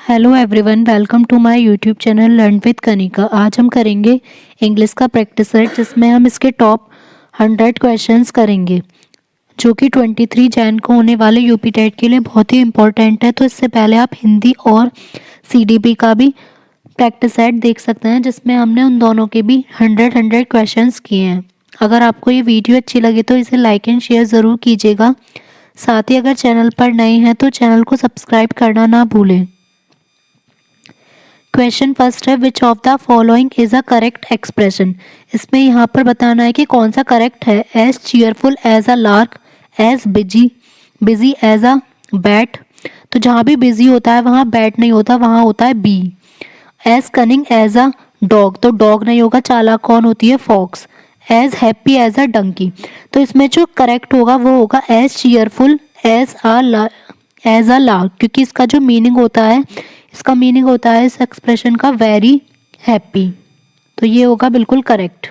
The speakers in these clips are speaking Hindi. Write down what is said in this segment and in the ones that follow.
Hello everyone, welcome to my YouTube channel learn with Kanika. आज हम करेंगे इंग्लिश का प्रैक्टिस सेट, जिसमें हम इसके टॉप 100 क्वेश्चंस करेंगे, जो कि 23 जैन को होने वाले यूपी टेट के लिए बहुत ही इंपॉर्टेंट है। तो इससे पहले आप हिंदी और सीडीपी का भी प्रैक्टिस सेट देख सकते हैं, जिसमें हमने उन दोनों के भी 100 क्वेश्चंस किए हैं। अगर आपको ये वीडियो अच्छी लगे तो इसे लाइक एंड शेयर ज़रूर कीजिएगा। साथ ही अगर चैनल पर नए हैं तो चैनल को सब्सक्राइब करना ना भूलें। क्वेश्चन फर्स्ट है, विच of the following is a correct expression. इसमें यहाँ पर बताना है कि कौन सा करेक्ट है। As cheerful as a lark, as busy busy as a bat. तो जहाँ भी बिजी होता है वहाँ बैट नहीं होता, वहाँ होता है bee. As cunning as a dog, तो डॉग नहीं होगा, चालाक कौन होती है, fox. As happy as a donkey, तो इसमें जो करेक्ट होगा वो होगा as cheerful as a lark, क्योंकि इसका जो मीनिंग होता है, इसका मीनिंग होता है इस एक्सप्रेशन का वेरी हैप्पी। तो ये होगा बिल्कुल करेक्ट।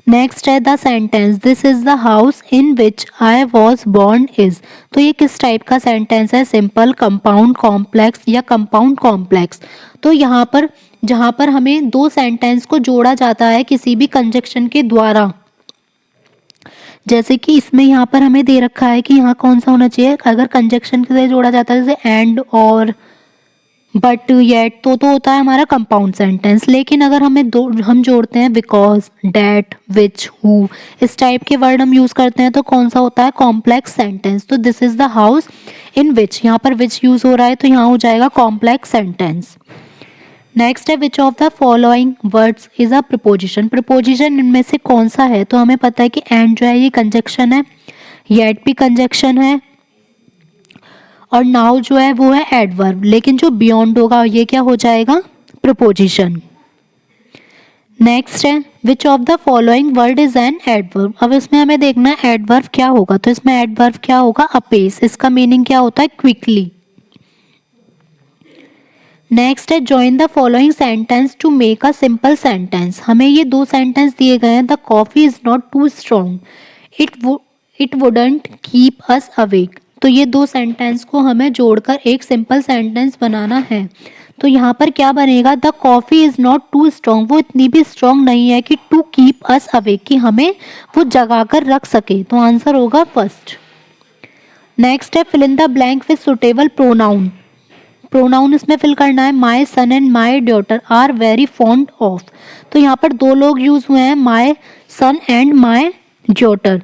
नेक्स्ट है the sentence this is the house in which I was born is. तो ये किस टाइप का सेंटेंस है, सिंपल, कंपाउंड, कॉम्प्लेक्स या कंपाउंड कॉम्प्लेक्स। तो यहाँ पर जहाँ पर हमें दो सेंटेंस को जोड़ा जाता है किसी भी कंजक्शन के द्वारा, जैसे कि इसमें यहाँ पर हमें दे रखा है कि यहाँ कौन सा होना चाहिए, अगर कंजक्शन से जोड़ा जाता है जैसे एंड और बट येट, तो होता है हमारा कंपाउंड सेंटेंस। लेकिन अगर हम जोड़ते हैं बिकॉज, डैट, विच, हु, इस टाइप के वर्ड हम यूज करते हैं तो कौन सा होता है, कॉम्प्लेक्स सेंटेंस। तो this is the house in which, यहाँ पर विच यूज हो रहा है तो यहाँ हो जाएगा कॉम्प्लेक्स सेंटेंस। नेक्स्ट है विच of the following words is a preposition. Preposition इनमें से कौन सा है, तो हमें पता है कि एंड जो है ये कंजक्शन है, येट भी कंजक्शन है, और नाउ जो है वो है एडवर्ब। लेकिन जो बियॉन्ड होगा ये क्या हो जाएगा, प्रपोजिशन। नेक्स्ट है विच of the following word is an adverb. अब इसमें हमें देखना है एडवर्ब क्या होगा, तो इसमें एडवर्ब क्या होगा, अपेस। इसका मीनिंग क्या होता है, क्विकली। नेक्स्ट है join the following sentence to make a simple sentence. हमें ये दो सेंटेंस दिए गए हैं, the coffee is not too strong, it wouldn't keep us awake. तो ये दो सेंटेंस को हमें जोड़कर एक सिंपल सेंटेंस बनाना है। तो यहाँ पर क्या बनेगा, the coffee is not too strong, वो इतनी भी स्ट्रॉन्ग नहीं है कि टू कीप अस अवेक, कि हमें वो जगा कर रख सके। तो आंसर होगा फर्स्ट। नेक्स्ट है fill in the blank with suitable pronoun. Pronoun इसमें फिल करना है, my son and my daughter are very fond of. तो यहाँ पर दो लोग यूज हुए हैं, माई सन एंड माई डॉटर।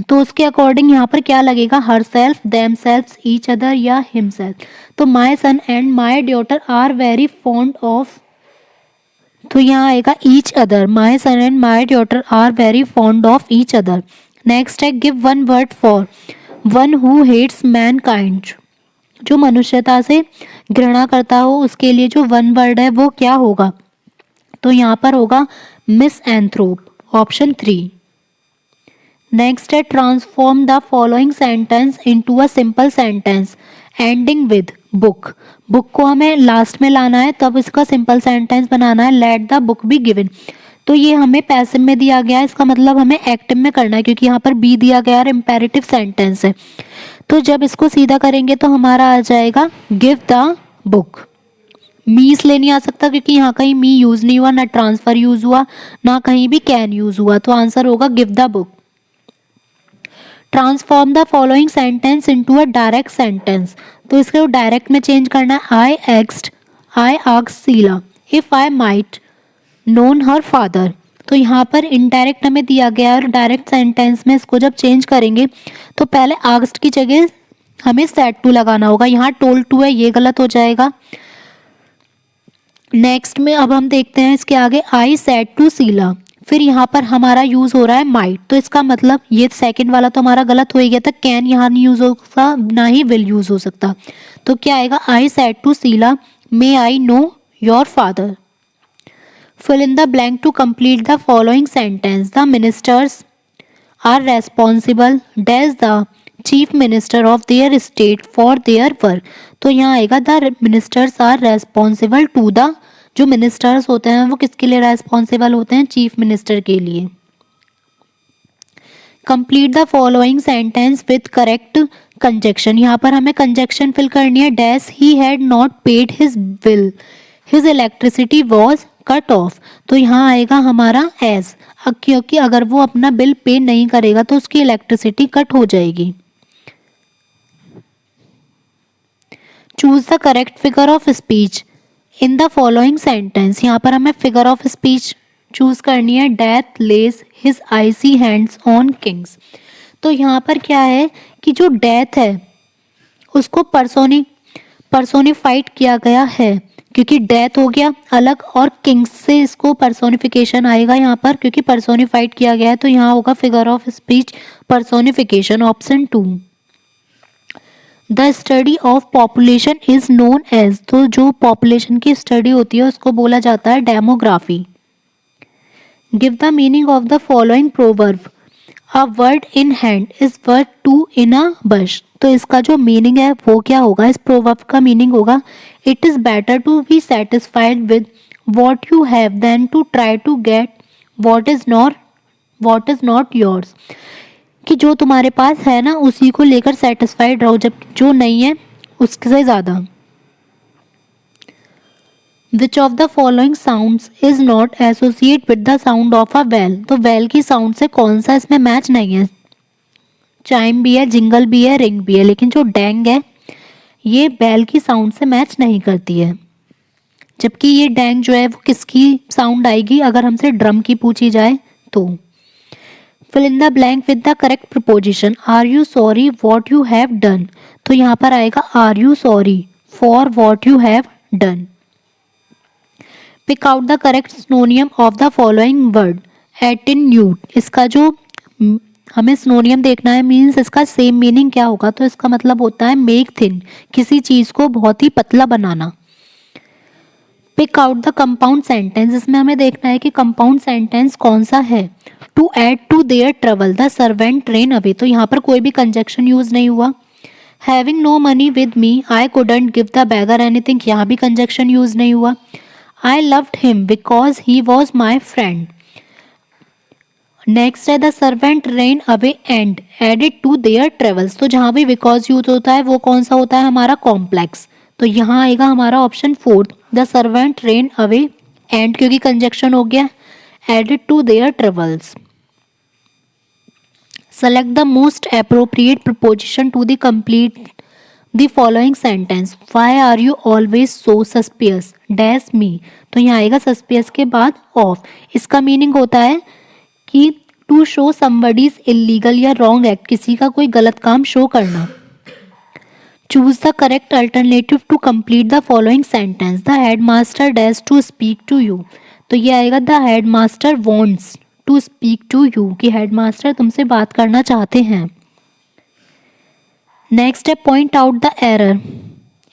तो उसके अकॉर्डिंग यहाँ पर क्या लगेगा, her self, them self, each other या हिमसेल्फ। तो my son and my daughter are very fond of, तो यहाँ आएगा each other. My son and my daughter are very fond of each other. Next है give one word for one who hates mankind. जो मनुष्यता से घृणा करता हो उसके लिए जो वन वर्ड है वो क्या होगा, तो यहाँ पर होगा मिस एंथ्रोप, ऑप्शन 3। नेक्स्ट है transform the following sentence into a simple sentence ending with book. Book को हमें लास्ट में लाना है, तब इसका सिंपल सेंटेंस बनाना है, let the book be given. तो ये हमें पैसिव में दिया गया है, इसका मतलब हमें एक्टिव में करना है, क्योंकि यहाँ पर बी दिया गया है, इम्पेरेटिव सेंटेंस है। तो जब इसको सीधा करेंगे तो हमारा आ जाएगा गिव द बुक। मी इसलिए नहीं आ सकता क्योंकि यहाँ कहीं मी यूज नहीं हुआ, ना ट्रांसफर यूज हुआ, ना कहीं भी कैन यूज हुआ। तो आंसर होगा give the book. Transform the following sentence into a direct sentence. तो इसको डायरेक्ट में चेंज करना है, I asked Sheela if I might known her father. तो यहाँ पर इनडायरेक्ट हमें दिया गया है, और डायरेक्ट सेंटेंस में इसको जब चेंज करेंगे तो पहले आस्क्ड की जगह हमें सेड टू लगाना होगा, यहाँ टोल्ड टू है, ये गलत हो जाएगा। नेक्स्ट में अब हम देखते हैं इसके आगे, आई सेड टू शीला, फिर यहाँ पर हमारा यूज हो रहा है माइट। तो इसका मतलब ये सेकंड वाला तो हमारा गलत हो ही गया था, कैन यहाँ नहीं यूज हो सकता, ना ही विल यूज हो सकता। तो क्या आएगा, I said to Sheela may I know your father. Fill in the blank to complete the following sentence. The ministers are responsible as the chief minister of their state for their work. तो यहाँ आएगा the ministers are responsible to the, जो ministers होते हैं वो किसके लिए responsible होते हैं, चीफ मिनिस्टर के लिए। Complete the following sentence with correct conjunction. यहाँ पर हमें कंजक्शन फिल करनी है। Dash he had not paid his bill, his electricity was cut off. तो यहाँ आएगा हमारा एज, क्योंकि अगर वो अपना बिल पे नहीं करेगा तो उसकी इलेक्ट्रिसिटी कट हो जाएगी। Choose the correct figure of speech in the following sentence. यहाँ पर हमें फिगर ऑफ स्पीच चूज करनी है। Death lays his icy hands on kings. तो यहाँ पर क्या है कि जो डेथ है उसको पर्सोनिफाइड किया गया है, क्योंकि डेथ हो गया अलग और किंग्स से इसको पर्सोनिफिकेशन आएगा यहाँ पर, क्योंकि पर्सोनिफाइड किया गया है। तो यहाँ होगा figure of speech personification, option 2। The study of population is known as. तो जो पॉपुलेशन की स्टडी होती है उसको बोला जाता है demography. Give the meaning of the following proverb. A word in hand is worth two in a bush. तो इसका जो मीनिंग है वो क्या होगा? इस प्रोवर्ब का मीनिंग होगा it is better to be satisfied with what you have than to try to get what is not yours. कि जो तुम्हारे पास है ना उसी को लेकर सेटिस्फाइड रहो, जब जो नहीं है उससे ज़्यादा। विच of the following sounds is not associate with the sound of a well. तो वेल की साउंड से कौन सा इसमें मैच नहीं है? चाइम भी है, जिंगल भी है, रिंग भी है, लेकिन जो डैंग है ये बेल की साउंड से मैच नहीं करती है। जबकि ये डैंग जो है वो किसकी साउंड आएगी अगर हमसे ड्रम की पूछी जाए तो? Fill in the blank with the correct preposition. Are you sorry what you have done. तो यहाँ पर आएगा are you sorry for what you have done. Pick out the correct synonym of the following word. Attenuate, इसका जो हमें सिनोनियम देखना है, मीन्स इसका सेम मीनिंग क्या होगा? तो इसका मतलब होता है मेक थिन, किसी चीज को बहुत ही पतला बनाना। Pick out the compound sentence. इसमें हमें देखना है कि कंपाउंड सेंटेंस कौन सा है। To add to their trouble the servant ran away. तो यहाँ पर कोई भी कंजक्शन यूज नहीं हुआ। Having no money with me I couldn't give the beggar anything. यहाँ भी कंजक्शन यूज नहीं हुआ। I loved him because he was my friend. Next है the servant ran away and added to their travels. तो जहाँ भी बिकॉज यूज होता है वो कौन सा होता है? हमारा कॉम्प्लेक्स। तो यहाँ आएगा हमारा option 4, the servant ran away and, क्योंकि कंजक्शन हो गया, added to their travels. Select the most appropriate preposition to the complete the following sentence. Why are you always so suspicious dash me. तो यहाँ आएगा सस्पियस के बाद ऑफ। इसका मीनिंग होता है कि टू शो समबडीज इलीगल या रॉन्ग एक्ट, किसी का कोई गलत काम शो करना। Choose the correct alternative to complete the following sentence. The headmaster dash to speak to you. तो ये आएगा the headmaster wants to speak to you, कि हेडमास्टर तुमसे बात करना चाहते हैं। नेक्स्ट है point out the error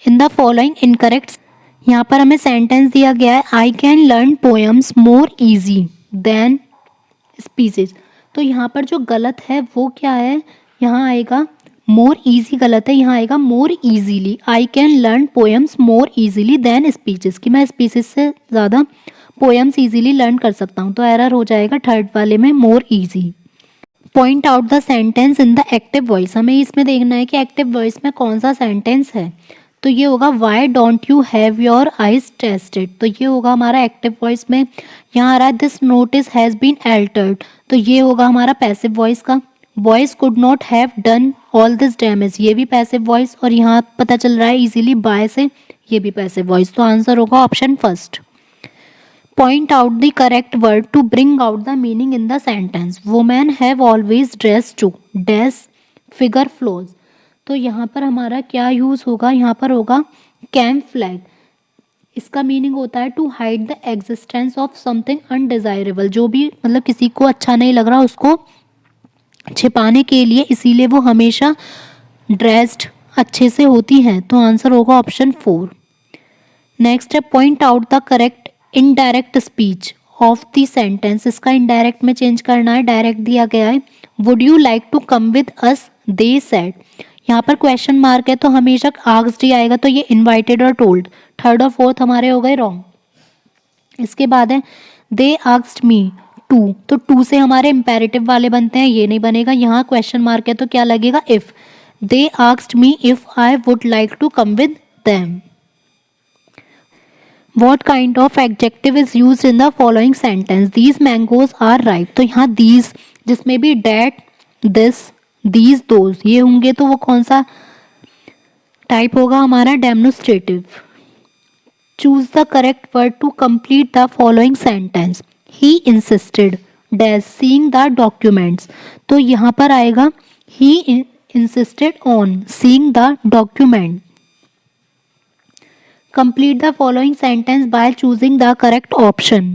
in the following incorrect. यहाँ पर हमें सेंटेंस दिया गया है I can learn poems more easy than speeches. तो यहाँ पर जो गलत है वो क्या है? यहाँ आएगा मोर इजी गलत है, यहाँ आएगा more easily. I can learn poems more easily than speeches, कि मैं स्पीचेस से ज़्यादा पोएम्स इजीली लर्न कर सकता हूँ। तो एरर हो जाएगा थर्ड वाले में, more easy. Point out the sentence in the active voice. हमें इसमें देखना है कि एक्टिव वॉइस में कौन सा सेंटेंस है। तो ये होगा why don't you have your eyes tested. तो ये होगा हमारा एक्टिव वॉइस में। यहाँ आ रहा है this notice has been altered. तो ये होगा हमारा पैसिव वॉइस का। Boys could not have done all this damage, ये भी पैसिव वॉइस। और यहाँ पता चल रहा है इजीली बाय से, ये भी पैसिव वॉइस। तो आंसर होगा option first. Point out the correct word to bring out the meaning in the sentence. Women have always dress to dash figure flows. तो यहाँ पर हमारा क्या यूज़ होगा? यहाँ पर होगा कैंप फ्लैग। इसका मीनिंग होता है to hide the existence of something undesirable. जो भी मतलब किसी को अच्छा नहीं लग रहा उसको छिपाने के लिए, इसीलिए वो हमेशा ड्रेस्ड अच्छे से होती हैं। तो आंसर होगा ऑप्शन 4। नेक्स्ट है point out the correct indirect speech of the sentence. इसका इनडायरेक्ट में चेंज करना है, डायरेक्ट दिया गया है। Would you like to come with us they said. यहाँ पर क्वेश्चन मार्क है तो हमेशा आस्क्ड ही आएगा, तो ये इनवाइटेड और टोल्ड। थर्ड और फोर्थ हमारे हो गए रॉन्ग। इसके बाद है दे आस्क्ड मी टू, तो टू से हमारे इम्पेरेटिव वाले बनते हैं, ये नहीं बनेगा। यहाँ क्वेश्चन मार्क है तो क्या लगेगा, if. They asked me if I would like to come with them. What kind of adjective is used in the following sentence? These mangoes are ripe. तो यहाँ these जिसमें भी that, this, these, those ये होंगे तो वो कौन सा टाइप होगा हमारा, demonstrative. Choose the correct word to complete the following sentence. He insisted dash seeing the documents, तो यहाँ पर आएगा he insisted on seeing the document. Complete the following sentence by choosing the correct option.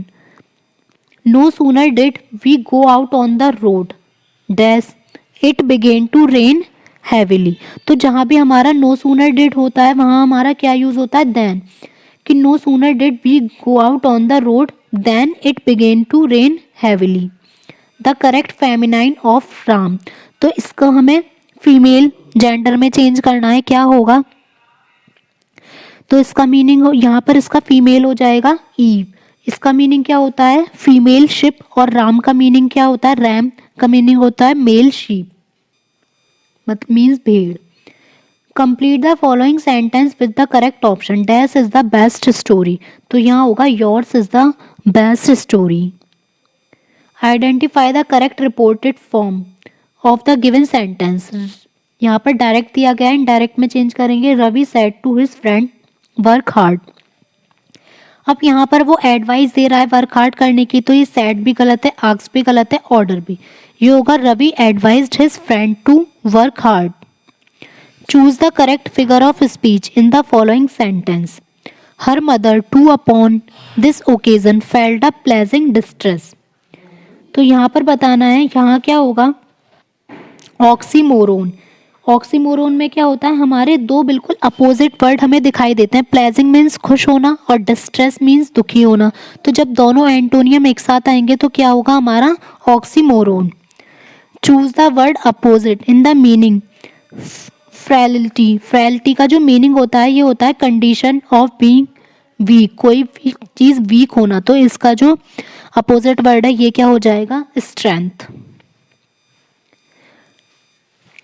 No sooner did we go out on the road dash it began to rain heavily. तो जहाँ भी हमारा no sooner did होता है वहाँ हमारा क्या यूज़ होता है, then, कि no sooner did we go out on the road then it began to rain heavily. The correct feminine of Ram, तो इसको हमें फीमेल जेंडर में चेंज करना है, क्या होगा, तो इसका मीनिंग यहाँ पर इसका फीमेल हो जाएगा ईव। इसका मीनिंग क्या होता है, फीमेल शिप, और राम का मीनिंग क्या होता है, रैम का मीनिंग होता है मेल शीप, मतलब मीन्स भेड़। Complete the following sentence with the correct option. Dash is the best story, तो यहाँ होगा yours is the best story. Identify the correct reported form of the given sentence. यहाँ पर डायरेक्ट दिया गया है, इनडायरेक्ट में चेंज करेंगे। Ravi said to his friend work hard. अब यहाँ पर वो एडवाइस दे रहा है वर्क हार्ड करने की, तो ये सेड भी गलत है, आस्क भी गलत है, ऑर्डर भी। ये होगा Ravi advised his friend to work hard. Choose the correct figure of speech in the following sentence. Her mother too upon this occasion felt a pleasing distress, तो यहाँ पर बताना है यहाँ क्या होगा, ऑक्सीमोरोन। ऑक्सीमोरोन में क्या होता है, हमारे दो बिल्कुल अपोजिट वर्ड हमें दिखाई देते हैं। प्लेजिंग मीन्स खुश होना और डिस्ट्रेस मीन्स दुखी होना, तो जब दोनों एंटोनियम एक साथ आएंगे तो क्या होगा हमारा, oxymoron. Choose the word opposite in the meaning. Frailty, frailty का जो मीनिंग होता है ये होता है कंडीशन ऑफ बीइंग वीक, कोई भी चीज़ वीक होना, तो इसका जो अपोजिट वर्ड है ये क्या हो जाएगा, स्ट्रेंथ।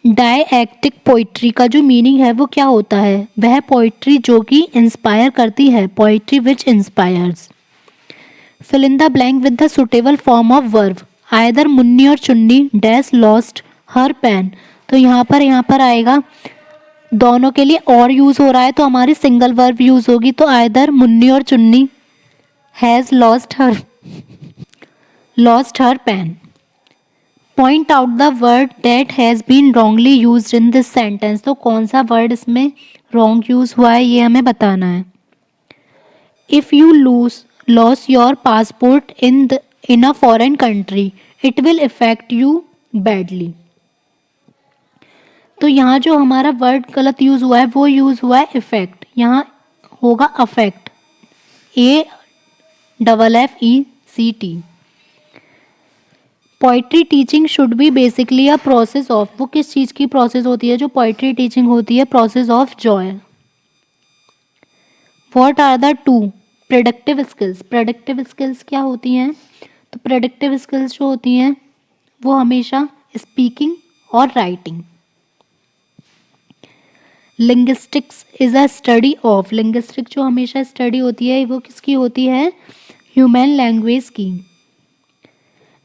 डायएक्टिक पोइट्री का जो मीनिंग है वो क्या होता है, वह पोइट्री जो कि इंस्पायर करती है, poetry which inspires. Fill in the blank with the suitable form of verb. Either Munni or Chunni dash lost her pen, तो यहाँ पर आएगा दोनों के लिए और यूज़ हो रहा है तो हमारी सिंगल वर्ब यूज़ होगी, तो either Munni or Chunni has lost her pen. Point out the word that has been wrongly use in this sentence, तो कौन सा वर्ड इसमें रॉन्ग यूज़ हुआ है ये हमें बताना है। If you loss your passport in a foreign country it will effect you badly, तो यहाँ जो हमारा वर्ड गलत यूज़ हुआ है वो यूज़ हुआ है इफेक्ट, यहाँ होगा affect, AFFECT। Poetry teaching should be basically a process of, वो किस चीज़ की प्रोसेस होती है जो पोइट्री टीचिंग होती है, process of joy. What are the two predictive skills. Predictive skills क्या होती हैं, तो प्रेडिक्टिव स्किल्स जो होती हैं वो हमेशा स्पीकिंग और writing. Linguistics is a study of, linguistic जो हमेशा स्टडी होती है वो किसकी होती है, ह्यूमन लैंग्वेज की।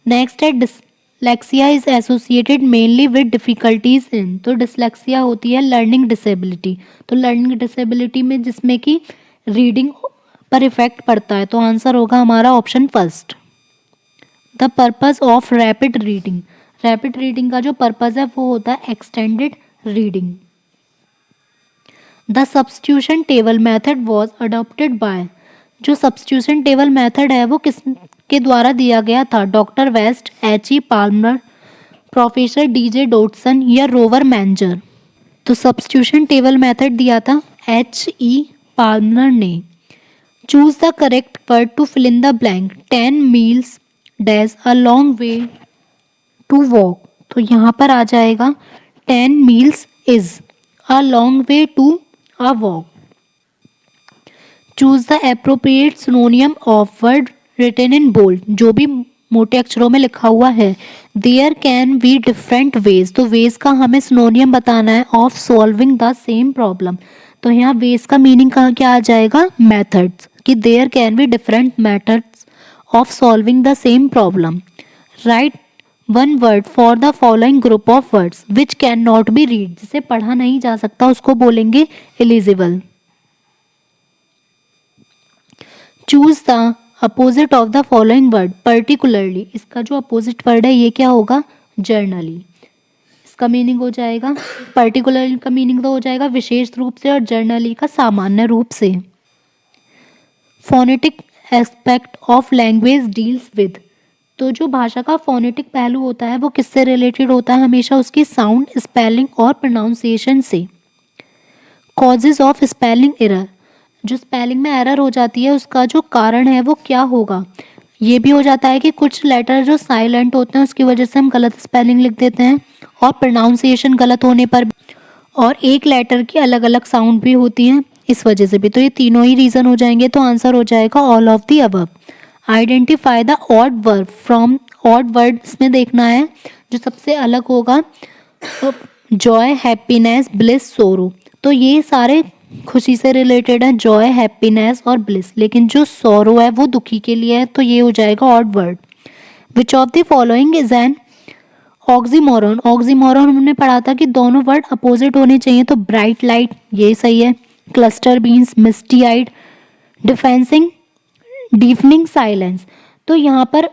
नेक्स्ट है dyslexia is associated mainly with difficulties in, तो डिसलेक्सिया होती है लर्निंग डिसेबिलिटी, तो लर्निंग डिसेबिलिटी में जिसमें कि रीडिंग पर इफेक्ट पड़ता है, तो आंसर होगा हमारा option first. The purpose of rapid reading, rapid reading का जो पर्पस है वो होता है extended reading. The substitution table method was adopted by, जो सब्स्टिट्यूशन टेबल मेथड है वो किस के द्वारा दिया गया था, doctor West, H.E. Palmer, professor DJ Dotson या रोवर मैंजर, तो सब्स्टिट्यूशन टेबल मेथड दिया था H.E. पाल्मर ने। Choose the correct word to fill in the blank. 10 meals dash a long way to walk, तो यहाँ पर आ जाएगा 10 meals is a long way to a walk. Choose the appropriate synonym of word written in bold, जो भी मोटे अक्षरों में लिखा हुआ है। There can be different ways, तो वेज का हमें सिनोनियम बताना है of solving the same problem. तो यहाँ वेज का मीनिंग कहाँ क्या आ जाएगा, मेथड्स, कि there can be different methods of solving the same problem. Write one word for the following group of words which can not be read, जिसे पढ़ा नहीं जा सकता उसको बोलेंगे eligible. Choose the opposite of the following word particularly, इसका जो अपोजिट वर्ड है ये क्या होगा, जर्नली। इसका मीनिंग हो जाएगा, पर्टिकुलरली का मीनिंग तो हो जाएगा विशेष रूप से, और जर्नली का सामान्य रूप से। Phonetic aspect of language deals with, तो जो भाषा का फोनेटिक पहलू होता है वो किससे रिलेटेड होता है, हमेशा उसकी साउंड, स्पेलिंग और प्रोनाउंसिएशन से। कॉजेज ऑफ स्पेलिंग एरर, जो स्पेलिंग में एरर हो जाती है उसका जो कारण है वो क्या होगा। ये भी हो जाता है कि कुछ लेटर जो साइलेंट होते हैं उसकी वजह से हम गलत स्पेलिंग लिख देते हैं, और प्रोनाउंसिएशन गलत होने पर, और एक लेटर की अलग अलग साउंड भी होती हैं इस वजह से भी। तो ये तीनों ही रीज़न हो जाएंगे, तो आंसर हो जाएगा all of the above. Identify the odd word from, odd word इसमें देखना है जो सबसे अलग होगा, जॉय, हैप्पीनेस, ब्लिस, सोरो। तो ये सारे खुशी से रिलेटेड है, जॉय, हैप्पीनेस और ब्लिस, लेकिन जो सोरो है वो दुखी के लिए है, तो ये हो जाएगा odd word. Which of the following is an oxymoron, oxymoron हमने पढ़ा था कि दोनों वर्ड अपोजिट होने चाहिए, तो ब्राइट लाइट ये सही है, क्लस्टर बीन्स, मिस्टी आइड, डिफेंसिंग, डीफनिंग साइलेंस। तो यहाँ पर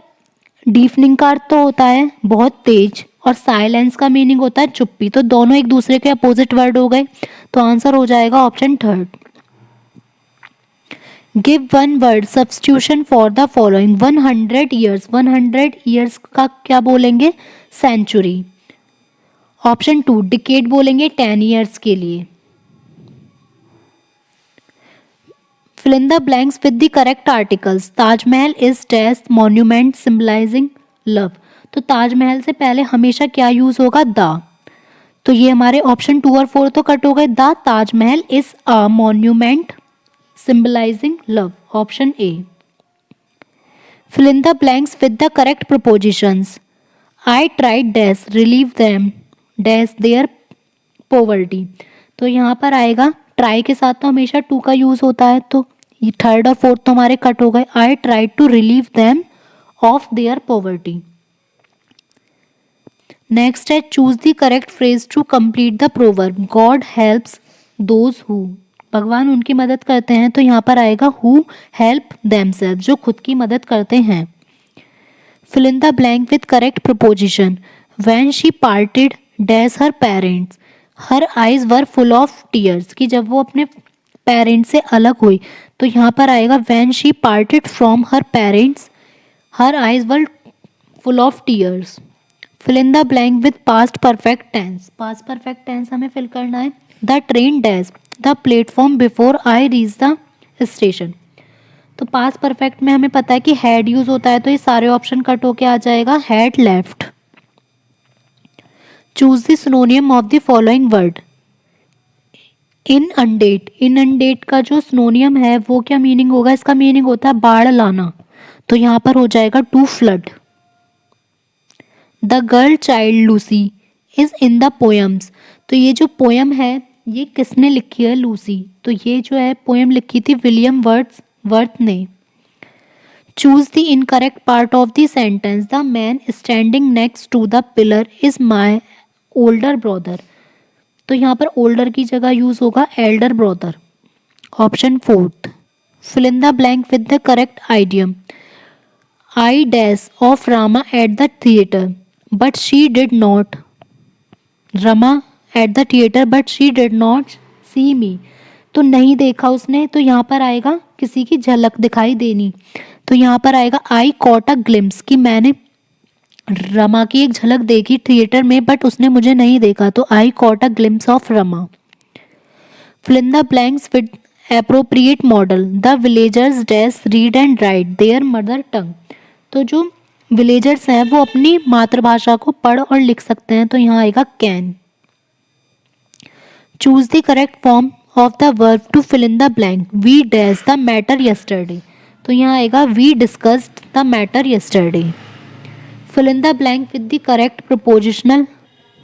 डीफनिंग का अर्थ तो होता है बहुत तेज, और साइलेंस का मीनिंग होता है चुप्पी, तो दोनों एक दूसरे के अपोजिट वर्ड हो गए, तो आंसर हो जाएगा option third. Give one word substitution for the following 100 years, 100 years का क्या बोलेंगे, सेंचुरी। ऑप्शन टू डिकेड बोलेंगे 10 ईयर्स के लिए। Fill in the blanks with the correct articles, Taj Mahal is dash monument symbolizing love, तो ताजमहल से पहले हमेशा क्या यूज होगा, द, तो ये हमारे ऑप्शन 2 और 4 तो कट हो गए। The Taj Mahal is a monument symbolizing love, option A. Fill in the blanks with the correct prepositions, I tried dash relieve them dash their poverty, तो यहाँ पर आएगा ट्राई के साथ तो हमेशा टू का यूज होता है, तो ये थर्ड और फोर्थ तो हमारे कट हो गए। I tried to relieve them of their poverty. Next है choose the correct phrase to complete the proverb, God helps those who, भगवान उनकी मदद करते हैं, तो यहाँ पर आएगा हु हेल्प देमसेल्फ, जो खुद की मदद करते हैं। Fill in the blank with correct preposition, when she parted dash her parents, her eyes were full of tears, कि जब वो अपने पेरेंट्स से अलग हुई, तो यहाँ पर आएगा when she parted from her parents, her eyes were full of tears. Fill in the blank with past perfect tense, past perfect tense हमें फिल करना है। The train dash the platform before I reach the station, तो पास्ट परफेक्ट में हमें पता है कि हैड यूज होता है, तो ये सारे ऑप्शन कट होके आ जाएगा, had left. Choose the synonym of the following word, inundate, inundate का जो सिनोनियम है वो क्या मीनिंग होगा, इसका मीनिंग होता है बाढ़ लाना, तो यहाँ पर हो जाएगा to flood. The girl child Lucy is in the poems, तो ये जो पोएम है ये किसने लिखी है, लूसी, तो ये जो है पोएम लिखी थी विलियम वर्थ ने। Choose the incorrect part of the sentence, the man standing next to the pillar is my older brother, तो यहाँ पर ओल्डर की जगह यूज होगा elder brother, option fourth. Fill in the blank with the correct idiom, I dash of Rama at the theatre but she did not, Rama at the theatre but she did not see me, तो नहीं देखा उसने, तो यहाँ पर आएगा किसी की झलक दिखाई देनी, तो यहाँ पर आएगा आई कॉट अ ग्लिम्स, कि मैंने रमा की एक झलक देखी थिएटर में बट उसने मुझे नहीं देखा, तो I caught a glimpse of Rama. Fill in the blanks with appropriate modal, the villagers dash read and write their mother tongue, तो जो विलेजर्स हैं वो अपनी मातृभाषा को पढ़ और लिख सकते हैं, तो यहाँ आएगा can. Choose the correct form of the verb to fill in the blank, we dash the matter yesterday, तो यहाँ आएगा we discussed the matter yesterday. Fill in the blank with the correct prepositional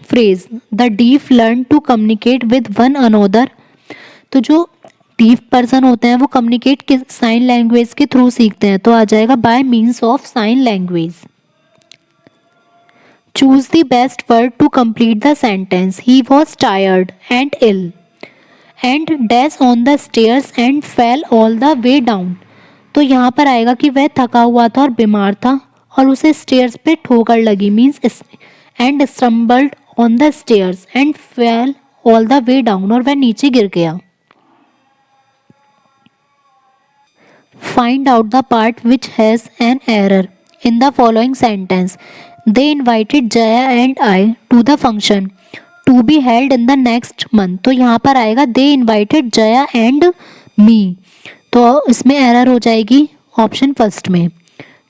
phrase. The deaf learn to communicate with one another. तो जो डीफ पर्सन होते हैं वो कम्युनिकेट किस साइन लैंग्वेज के थ्रू सीखते हैं, तो आ जाएगा by means of sign language. Choose the best word to complete the sentence. He was tired and ill and dash on the stairs and fell all the way down. तो यहाँ पर आएगा कि वह थका हुआ था और बीमार था और उसे स्टेयर्स पे ठोकर लगी, means and stumbled on the stairs and fell all the way down, और वह नीचे गिर गया. Find out the part which has an error in the following sentence. They invited Jaya and I to the function to be held in the next month. तो यहाँ पर आएगा they invited Jaya and me. तो इसमें एरर हो जाएगी ऑप्शन फर्स्ट में.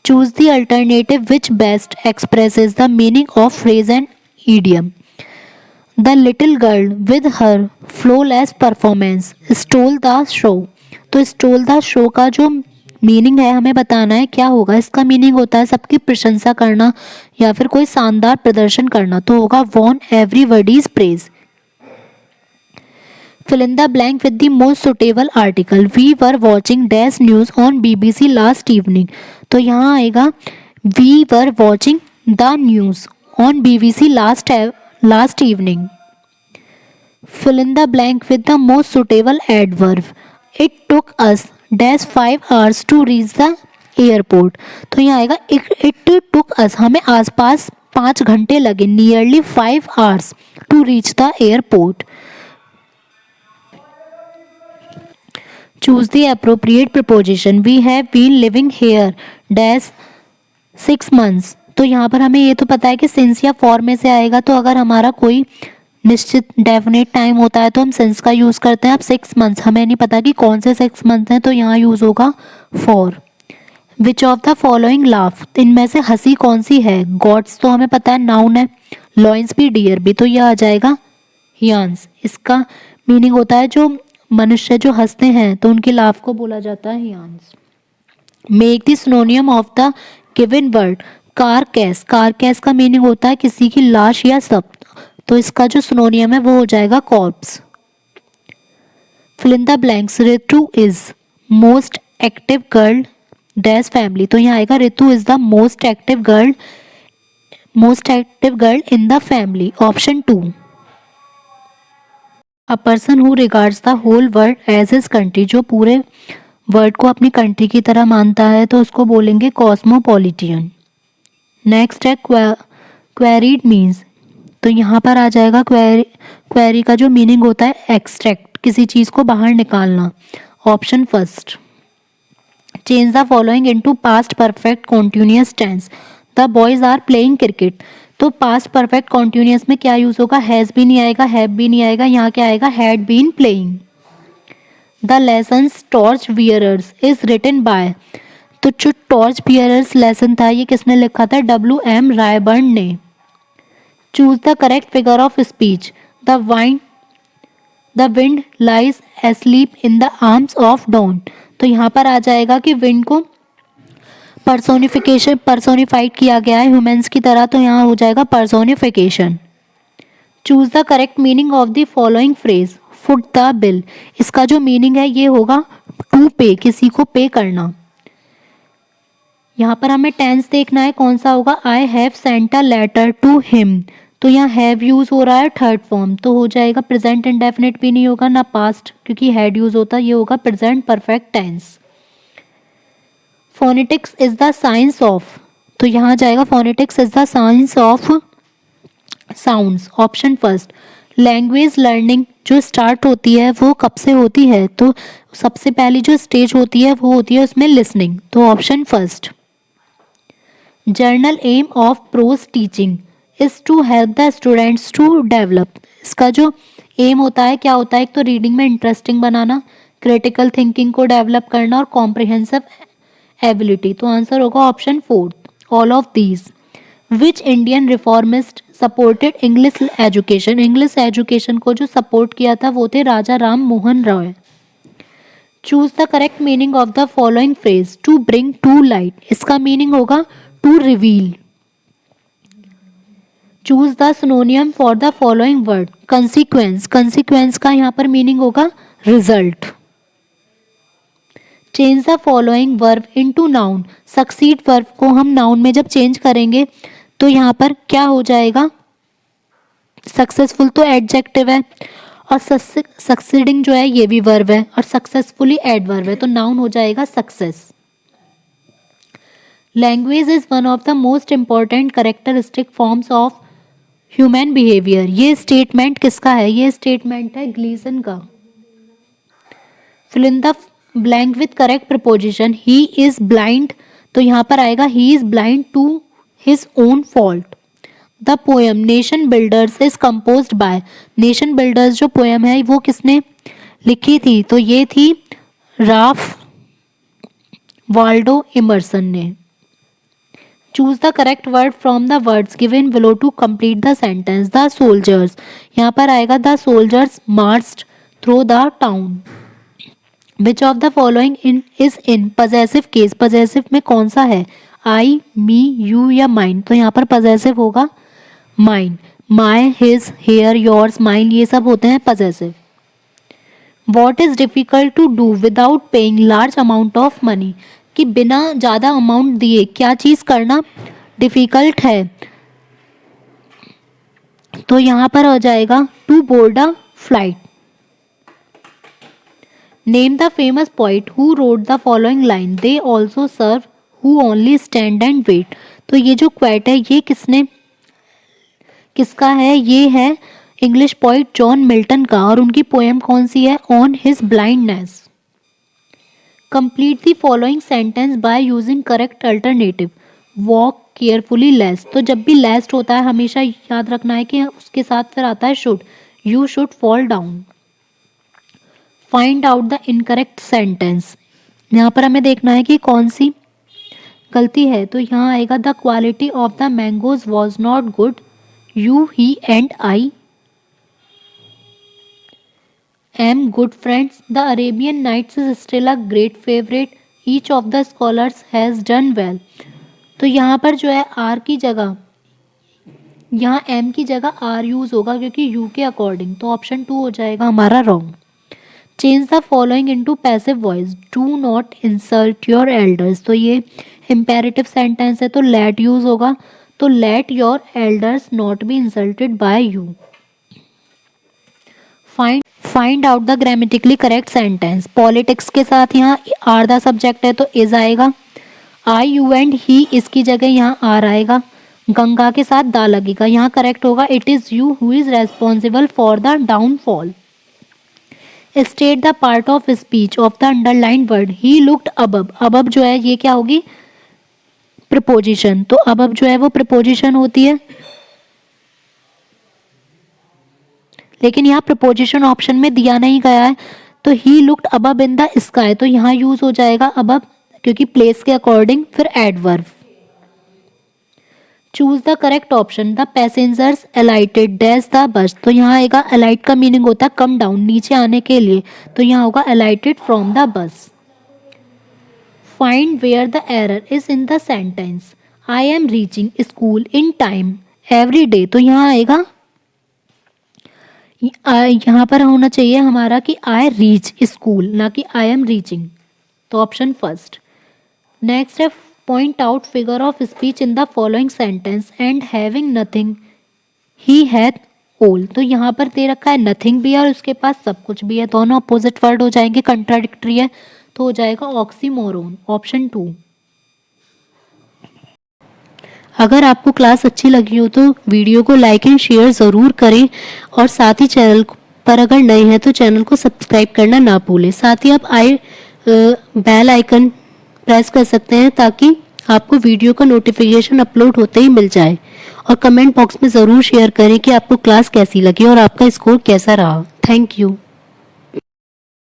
Choose the alternative which best expresses the meaning of phrase and idiom. The little girl with her flawless performance stole the show. तो स्टोल द शो का जो मीनिंग है हमें बताना है क्या होगा. इसका मीनिंग होता है सबकी प्रशंसा करना या फिर कोई शानदार प्रदर्शन करना, तो होगा won everybody's praise. Fill in the blank with the most suitable article. We were watching dash news on BBC last evening. तो यहाँ आएगा we were watching the news on BBC last evening. Fill in the blank with the most suitable adverb. It took us dash 5 hours to reach the airport. तो यहाँ आएगा it took us, हमें आसपास 5 घंटे लगे, nearly 5 hours to reach the airport. Choose the appropriate preposition. We have been living here dash 6 months. तो यहाँ पर हमें ये तो पता है कि since या for में से आएगा, तो अगर हमारा कोई निश्चित डेफिनेट टाइम होता है तो हम सिंस का यूज़ करते हैं. अब 6 मंथ्स हमें नहीं पता कि कौन से 6 मंथ हैं, तो यहाँ यूज़ होगा for. Which of the following laugh. इनमें से हंसी कौन सी है. गॉड्स तो हमें पता है नाउन है, लॉइंस भी डियर भी, तो यह आ जाएगा हियांस. इसका मीनिंग होता है जो मनुष्य जो हंसते हैं तो उनकी लाफ को बोला जाता है हियांस. Make the synonym of the given word. Carcass. Carcass का मीनिंग होता है किसी की लाश या शव, तो इसका जो सिनोनियम है वो हो जाएगा corpse. Fill in the blanks. Ritu is most active girl dash family. तो यहाँ आएगा Ritu is the most active girl in the family, option 2. A person who regards the whole world as his country. जो पूरे वर्ल्ड को अपनी कंट्री की तरह मानता है तो उसको बोलेंगे कॉस्मोपॉलिटियन. नेक्स्ट है क्वेरीड मीन्स. तो यहाँ पर आ जाएगा क्वेरी का जो मीनिंग होता है एक्सट्रैक्ट, किसी चीज़ को बाहर निकालना, option first. Change the following into past perfect continuous tense. The boys are playing cricket. तो पास्ट परफेक्ट कॉन्टिन्यूअस में क्या यूज़ होगा. हैज़ भी नहीं आएगा, हैव भी नहीं आएगा, यहाँ क्या आएगा had been playing. The lessons torch bearers is written by. तो जो टॉर्च बियरर्स लेसन था ये किसने लिखा था. W.M. रायबर्न ने. Choose the correct figure of speech. The wind lies asleep in the arms of dawn. तो यहाँ पर आ जाएगा कि विंड को पर्सोनिफाइड किया गया है ह्यूमंस की तरह, तो यहाँ हो जाएगा personification. Choose the correct meaning of the following phrase. Foot the bill. इसका जो मीनिंग है ये होगा टू पे, किसी को पे करना. यहाँ पर हमें टेंस देखना है कौन सा होगा. I have sent a letter to him. तो यहाँ हैव यूज हो रहा है थर्ड फॉर्म, तो हो जाएगा प्रेजेंट इंडेफिनिट भी नहीं होगा ना पास्ट, क्योंकि हैड यूज होता है, ये होगा present perfect tense. Phonetics is the science of. तो यहाँ जाएगा phonetics is the science of sounds, option first. Language learning जो स्टार्ट होती है वो कब से होती है. तो सबसे पहली जो स्टेज होती है वो होती है उसमें लिसनिंग, तो option first. General aim of prose teaching is to help the students to develop. इसका जो एम होता है क्या होता है. एक तो रीडिंग में इंटरेस्टिंग बनाना, क्रिटिकल थिंकिंग को डेवलप करना और कॉम्प्रिहेंसिव एबिलिटी. तो आंसर होगा option fourth, all of these. Which Indian reformist supported English education. English education को जो सपोर्ट किया था वो थे Raja Ram Mohan Roy. Choose the correct meaning of the following phrase. To bring to light. इसका मीनिंग होगा to reveal. Choose the synonym for the following word. Consequence, consequence का यहाँ पर मीनिंग होगा result. Change the following verb into noun. Succeed verb को हम नाउन में जब चेंज करेंगे तो यहाँ पर क्या हो जाएगा, सक्सेसफुल तो एडजेक्टिव है और सक्सीडिंग जो है ये भी वर्ब है और सक्सेसफुली एडवर्ब है, तो नाउन हो जाएगा success. Language is one of the most important characteristic forms of human behaviour. ये स्टेटमेंट किसका है, ये स्टेटमेंट है ग्लीसन का। Fill in the blank with correct preposition. He is blind, तो यहाँ पर आएगा he is blind to his own fault. The poem nation builders is composed by. Nation builders जो पोएम है वो किसने लिखी थी, तो ये थी राल्फ वाल्डो इमर्सन ने। Choose the correct word from the words given below to complete the sentence. The soldiers, यहाँ पर आएगा the soldiers marched through the town. Which of the following in is in possessive case. Possessive में कौन सा है, आई, मी, यू या माइन, तो यहाँ पर पजेसिव होगा mine. My, his, her, yours, mine, ये सब होते हैं possessive. What is difficult to do without paying large amount of money, कि बिना ज़्यादा अमाउंट दिए क्या चीज़ करना डिफ़िकल्ट है, तो यहाँ पर हो जाएगा to board a flight. Name the famous poet who wrote the following line. They also serve who only stand and wait. तो ये जो क्वेट है ये किसका है, ये है इंग्लिश पोइट जॉन मिल्टन का, और उनकी पोएम कौन सी है, on his blindness. Complete the following sentence by using correct alternative. Walk carefully lest, तो जब भी लेस्ट होता है हमेशा याद रखना है कि उसके साथ फिर आता है should. You should fall down. Find out the incorrect sentence. यहाँ पर हमें देखना है कि कौन सी गलती है, तो यहाँ आएगा the quality of the mangoes was not good. You, he and I am good friends. The Arabian Nights is still a great favorite. Each of the scholars has done well. तो यहाँ पर जो है आर की जगह, यहाँ एम की जगह आर यूज होगा क्योंकि यू के अकॉर्डिंग, तो ऑप्शन 2 हो जाएगा हमारा wrong. Change the following into passive voice. Do not insult your elders, तो ये इम्पेरेटिव सेंटेंस है तो लेट यूज होगा, तो let your elders not be insulted by you. Find out the grammatically correct sentence. Politics के साथ यहाँ आर द सब्जेक्ट है तो इज आएगा। आई, यू एंड ही, इसकी जगह यहाँ आर आएगा। गंगा के साथ दा लगेगा, यहाँ करेक्ट होगा it is you who is responsible for the downfall. State the part of speech of the underline word. He looked about. About जो है ये क्या होगी, प्रिपोजिशन, तो अबब जो है वो प्रिपोजिशन होती है, लेकिन यहाँ प्रपोजिशन ऑप्शन में दिया नहीं गया है, तो ही लुक्ड अबब इन द स्काई, तो यहाँ यूज हो जाएगा अबब क्योंकि प्लेस के अकॉर्डिंग, फिर adverb. Choose the correct option. The passengers अलाइटेड dash the bus, तो यहाँ आएगा अलाइट का मीनिंग होता है कम डाउन, नीचे आने के लिए, तो यहाँ होगा alighted from the bus. Find where the error is in the sentence. I am reaching school in time every day, तो यहाँ आएगा, यहाँ पर होना चाहिए हमारा कि आई रीच स्कूल, ना कि आई एम रीचिंग, तो ऑप्शन फर्स्ट। नेक्स्ट है point out figure of speech in the following sentence and having nothing he hath all, तो यहाँ पर दे रखा है नथिंग भी है और उसके पास सब कुछ भी है, दोनों अपोजिट वर्ड हो जाएंगे, कंट्राडिक्टरी है, तो हो जाएगा ऑक्सीमोरोन, ऑप्शन 2। अगर आपको क्लास अच्छी लगी हो तो वीडियो को लाइक एंड शेयर ज़रूर करें और साथ ही चैनल पर अगर नए हैं तो चैनल को सब्सक्राइब करना ना भूलें। साथ ही आप बेल आइकन प्रेस कर सकते हैं ताकि आपको वीडियो का नोटिफिकेशन अपलोड होते ही मिल जाए, और कमेंट बॉक्स में ज़रूर शेयर करें कि आपको क्लास कैसी लगी और आपका स्कोर कैसा रहा। Thank you.